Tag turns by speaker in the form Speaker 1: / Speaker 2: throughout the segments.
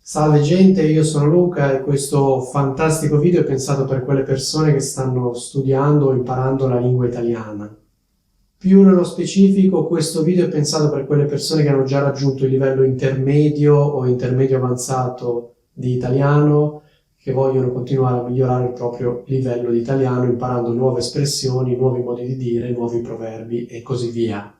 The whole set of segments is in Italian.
Speaker 1: Salve gente, io sono Luca e questo fantastico video è pensato per quelle persone che stanno studiando o imparando la lingua italiana. Più nello specifico, questo video è pensato per quelle persone che hanno già raggiunto il livello intermedio o intermedio avanzato di italiano, che vogliono continuare a migliorare il proprio livello di italiano imparando nuove espressioni, nuovi modi di dire, nuovi proverbi e così via.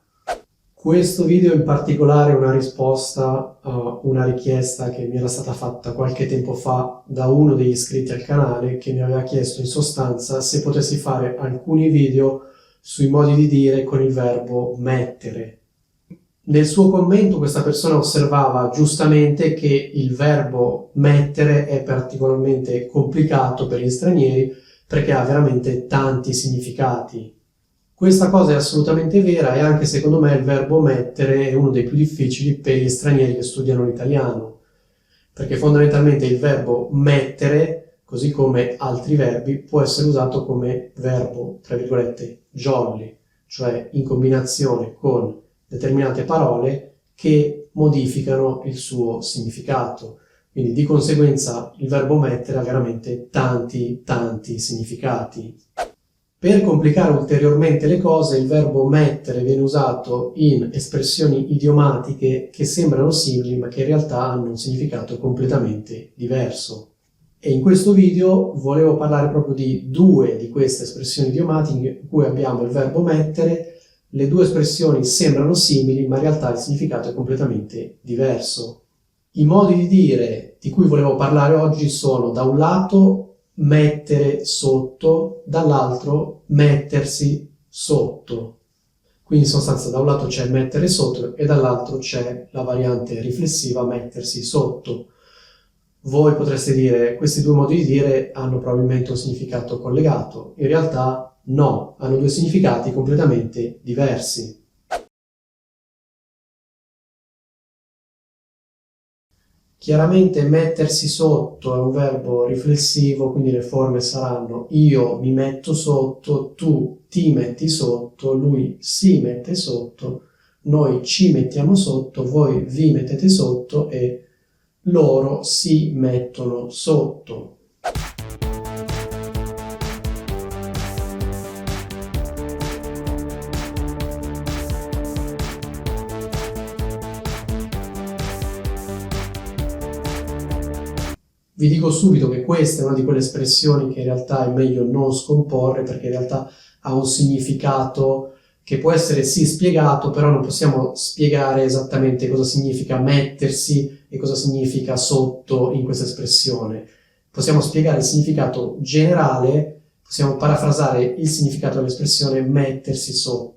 Speaker 1: Questo video in particolare è una risposta a una richiesta che mi era stata fatta qualche tempo fa da uno degli iscritti al canale, che mi aveva chiesto in sostanza se potessi fare alcuni video sui modi di dire con il verbo mettere. Nel suo commento questa persona osservava giustamente che il verbo mettere è particolarmente complicato per gli stranieri perché ha veramente tanti significati. Questa cosa è assolutamente vera e anche secondo me il verbo mettere è uno dei più difficili per gli stranieri che studiano l'italiano, perché fondamentalmente il verbo mettere, così come altri verbi, può essere usato come verbo, tra virgolette, jolly, cioè in combinazione con determinate parole che modificano il suo significato. Quindi di conseguenza il verbo mettere ha veramente tanti significati. Per complicare ulteriormente le cose, il verbo mettere viene usato in espressioni idiomatiche che sembrano simili ma che in realtà hanno un significato completamente diverso. E in questo video volevo parlare proprio di due di queste espressioni idiomatiche in cui abbiamo il verbo mettere. Le due espressioni sembrano simili ma in realtà il significato è completamente diverso. I modi di dire di cui volevo parlare oggi sono da un lato mettere sotto, dall'altro mettersi sotto. Quindi in sostanza da un lato c'è mettere sotto e dall'altro c'è la variante riflessiva mettersi sotto. Voi potreste dire questi due modi di dire hanno probabilmente un significato collegato. In realtà no, hanno due significati completamente diversi. Chiaramente mettersi sotto è un verbo riflessivo, quindi le forme saranno io mi metto sotto, tu ti metti sotto, lui si mette sotto, noi ci mettiamo sotto, voi vi mettete sotto e loro si mettono sotto. Vi dico subito che questa è una di quelle espressioni che in realtà è meglio non scomporre perché in realtà ha un significato che può essere sì spiegato, però non possiamo spiegare esattamente cosa significa mettersi e cosa significa sotto in questa espressione. Possiamo spiegare il significato generale, possiamo parafrasare il significato dell'espressione mettersi sotto.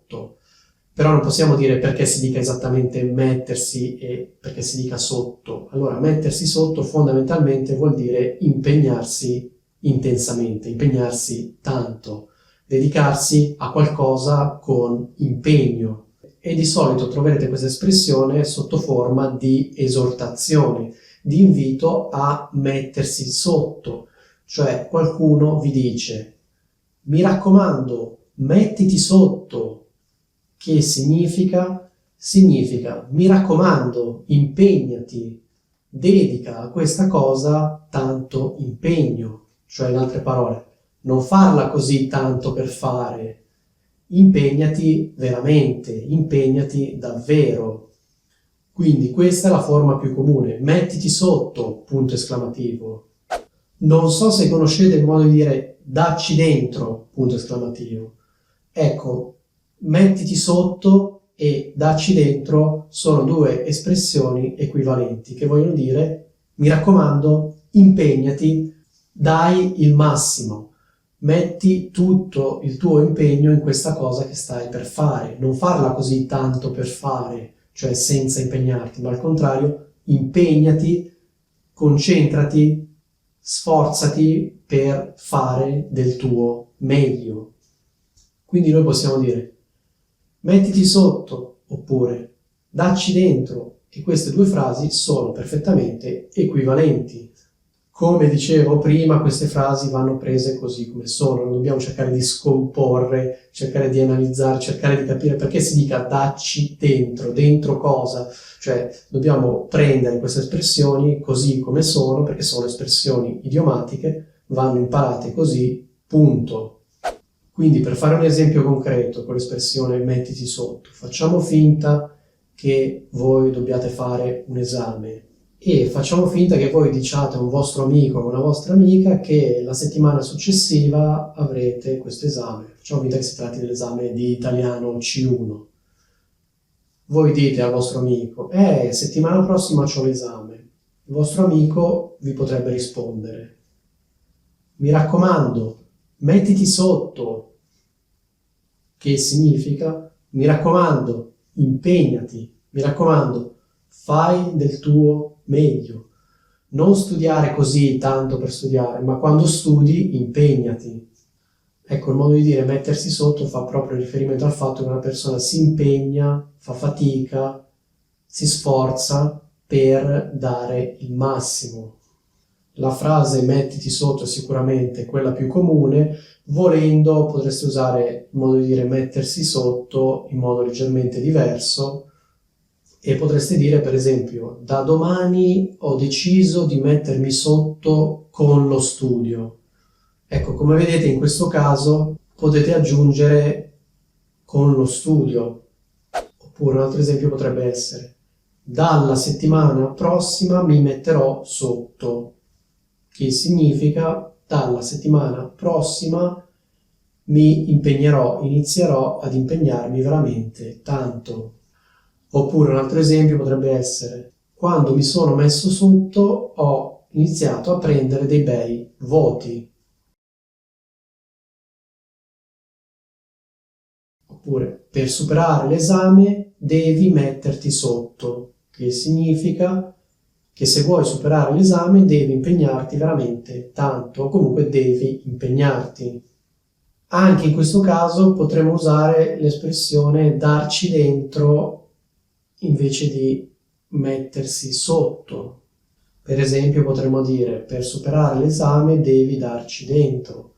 Speaker 1: Però non possiamo dire perché si dica esattamente mettersi e perché si dica sotto. Allora, mettersi sotto fondamentalmente vuol dire impegnarsi intensamente, impegnarsi tanto, dedicarsi a qualcosa con impegno. E di solito troverete questa espressione sotto forma di esortazione, di invito a mettersi sotto. Cioè qualcuno vi dice, mi raccomando, mettiti sotto. Che significa? Significa, mi raccomando, impegnati, dedica a questa cosa tanto impegno, cioè in altre parole, non farla così tanto per fare, impegnati veramente, impegnati davvero. Quindi questa è la forma più comune, mettiti sotto, punto esclamativo. Non so se conoscete il modo di dire dacci dentro, punto esclamativo. Ecco, mettiti sotto e dacci dentro sono due espressioni equivalenti che vogliono dire mi raccomando, impegnati, dai il massimo, metti tutto il tuo impegno in questa cosa che stai per fare, non farla così tanto per fare, cioè senza impegnarti, ma al contrario, impegnati, concentrati, sforzati per fare del tuo meglio. Quindi noi possiamo dire mettiti sotto, oppure dacci dentro, e queste due frasi sono perfettamente equivalenti. Come dicevo prima, queste frasi vanno prese così come sono, non dobbiamo cercare di scomporre, cercare di analizzare, cercare di capire perché si dica dacci dentro, dentro cosa? Cioè dobbiamo prendere queste espressioni così come sono, perché sono espressioni idiomatiche, vanno imparate così, punto. Quindi per fare un esempio concreto con l'espressione mettiti sotto, facciamo finta che voi dobbiate fare un esame e facciamo finta che voi diciate a un vostro amico o una vostra amica che la settimana successiva avrete questo esame. Facciamo finta che si tratti dell'esame di italiano C1. Voi dite al vostro amico, settimana prossima c'ho l'esame. Il vostro amico vi potrebbe rispondere, mi raccomando, mettiti sotto. Che significa, mi raccomando, impegnati, mi raccomando, fai del tuo meglio. Non studiare così tanto per studiare, ma quando studi, impegnati. Ecco, il modo di dire mettersi sotto fa proprio riferimento al fatto che una persona si impegna, fa fatica, si sforza per dare il massimo. La frase mettiti sotto è sicuramente quella più comune, volendo potreste usare il modo di dire mettersi sotto in modo leggermente diverso e potreste dire per esempio da domani ho deciso di mettermi sotto con lo studio. Ecco, come vedete in questo caso potete aggiungere con lo studio. Oppure un altro esempio potrebbe essere dalla settimana prossima mi metterò sotto, che significa dalla settimana prossima inizierò ad impegnarmi veramente tanto. Oppure un altro esempio potrebbe essere quando mi sono messo sotto ho iniziato a prendere dei bei voti. Oppure per superare l'esame devi metterti sotto, che significa che se vuoi superare l'esame devi impegnarti veramente tanto, o comunque devi impegnarti. Anche in questo caso potremmo usare l'espressione darci dentro invece di mettersi sotto. Per esempio potremmo dire per superare l'esame devi darci dentro.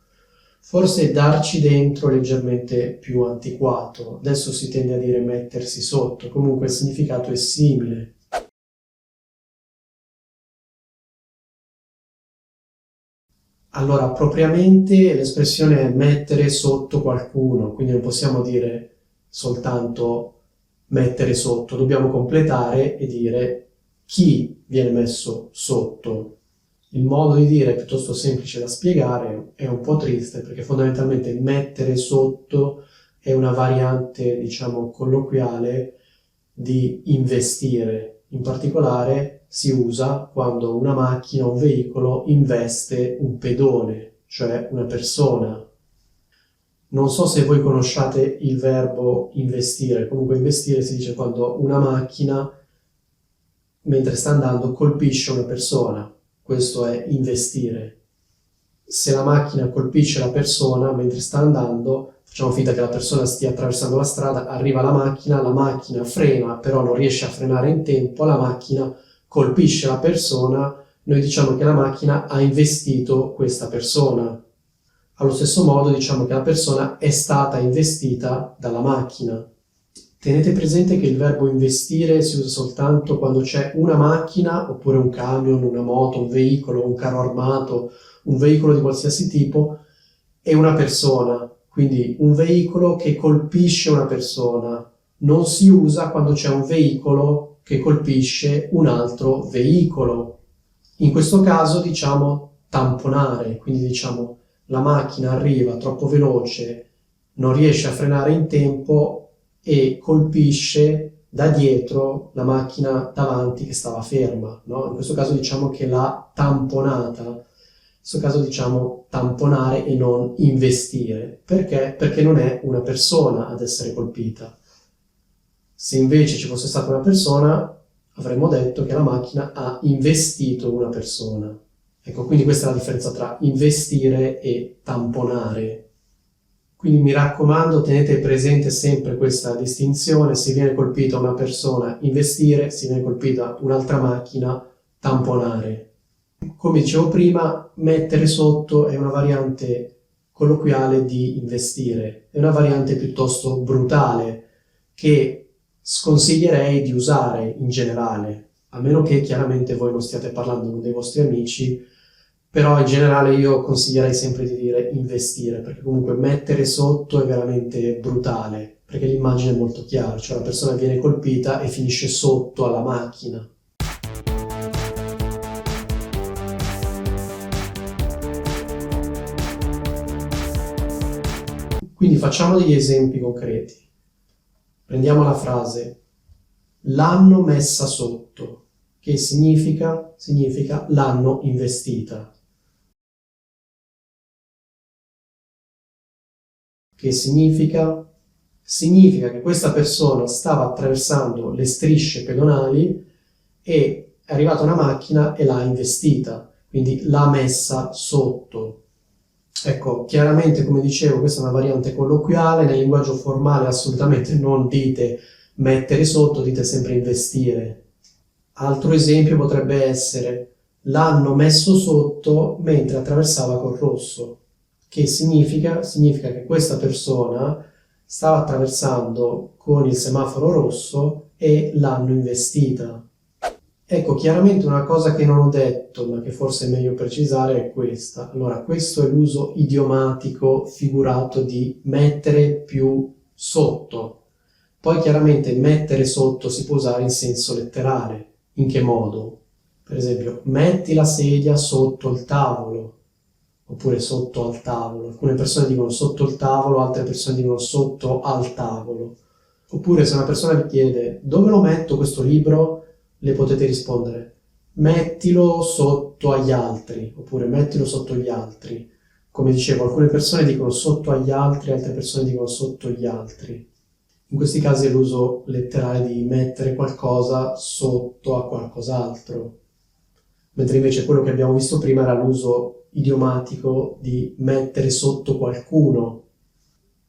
Speaker 1: Forse darci dentro è leggermente più antiquato, adesso si tende a dire mettersi sotto, comunque il significato è simile. Allora, propriamente l'espressione è mettere sotto qualcuno, quindi non possiamo dire soltanto mettere sotto, dobbiamo completare e dire chi viene messo sotto. Il modo di dire è piuttosto semplice da spiegare, è un po' triste perché fondamentalmente mettere sotto è una variante, diciamo, colloquiale di investire. In particolare si usa quando una macchina o un veicolo investe un pedone, cioè una persona. Non so se voi conosciate il verbo investire, comunque investire si dice quando una macchina, mentre sta andando, colpisce una persona. Questo è investire. Se la macchina colpisce la persona mentre sta andando, facciamo finta che la persona stia attraversando la strada, arriva la macchina frena, però non riesce a frenare in tempo, la macchina colpisce la persona, noi diciamo che la macchina ha investito questa persona. Allo stesso modo diciamo che la persona è stata investita dalla macchina. Tenete presente che il verbo investire si usa soltanto quando c'è una macchina, oppure un camion, una moto, un veicolo, un carro armato, un veicolo di qualsiasi tipo, e una persona. Quindi un veicolo che colpisce una persona. Non si usa quando c'è un veicolo che colpisce un altro veicolo. In questo caso diciamo tamponare, quindi diciamo la macchina arriva troppo veloce, non riesce a frenare in tempo e colpisce da dietro la macchina davanti che stava ferma, no? In questo caso diciamo che l'ha tamponata. In questo caso diciamo tamponare e non investire. Perché? Perché non è una persona ad essere colpita. Se invece ci fosse stata una persona, avremmo detto che la macchina ha investito una persona. Ecco, quindi questa è la differenza tra investire e tamponare. Quindi mi raccomando, tenete presente sempre questa distinzione: se viene colpita una persona, investire; se viene colpita un'altra macchina, tamponare. Come dicevo prima, mettere sotto è una variante colloquiale di investire, è una variante piuttosto brutale che sconsiglierei di usare in generale, a meno che chiaramente voi non stiate parlando con dei vostri amici, però in generale io consiglierei sempre di dire investire, perché comunque mettere sotto è veramente brutale, perché l'immagine è molto chiara, cioè la persona viene colpita e finisce sotto alla macchina. Quindi facciamo degli esempi concreti. Prendiamo la frase l'hanno messa sotto, che significa? Significa l'hanno investita. Che significa? Significa che questa persona stava attraversando le strisce pedonali e è arrivata una macchina e l'ha investita, quindi l'ha messa sotto. Ecco, chiaramente, come dicevo, questa è una variante colloquiale, nel linguaggio formale assolutamente non dite mettere sotto, dite sempre investire. Altro esempio potrebbe essere l'hanno messo sotto mentre attraversava col rosso, che significa? Significa che questa persona stava attraversando con il semaforo rosso e l'hanno investita. Ecco, chiaramente una cosa che non ho detto, ma che forse è meglio precisare, è questa. Allora, questo è l'uso idiomatico figurato di mettere più sotto. Poi chiaramente mettere sotto si può usare in senso letterale. In che modo? Per esempio, metti la sedia sotto il tavolo, oppure sotto al tavolo. Alcune persone dicono sotto il tavolo, altre persone dicono sotto al tavolo. Oppure se una persona vi chiede dove lo metto questo libro, le potete rispondere mettilo sotto agli altri, oppure mettilo sotto gli altri. Come dicevo, alcune persone dicono sotto agli altri, altre persone dicono sotto gli altri. In questi casi è l'uso letterale di mettere qualcosa sotto a qualcos'altro, mentre invece quello che abbiamo visto prima era l'uso idiomatico di mettere sotto qualcuno.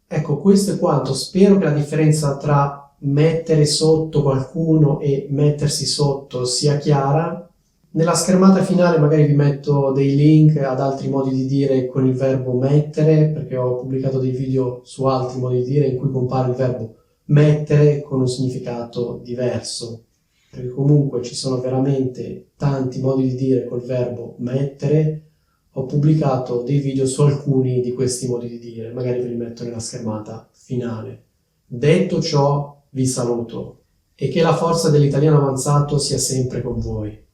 Speaker 1: Ecco, questo è quanto. Spero che la differenza tra mettere sotto qualcuno e mettersi sotto sia chiara. Nella schermata finale magari vi metto dei link ad altri modi di dire con il verbo mettere, perché ho pubblicato dei video su altri modi di dire in cui compare il verbo mettere con un significato diverso, perché comunque ci sono veramente tanti modi di dire col verbo mettere. Ho pubblicato dei video su alcuni di questi modi di dire, magari ve li metto nella schermata finale. Detto ciò, vi saluto e che la forza dell'italiano avanzato sia sempre con voi.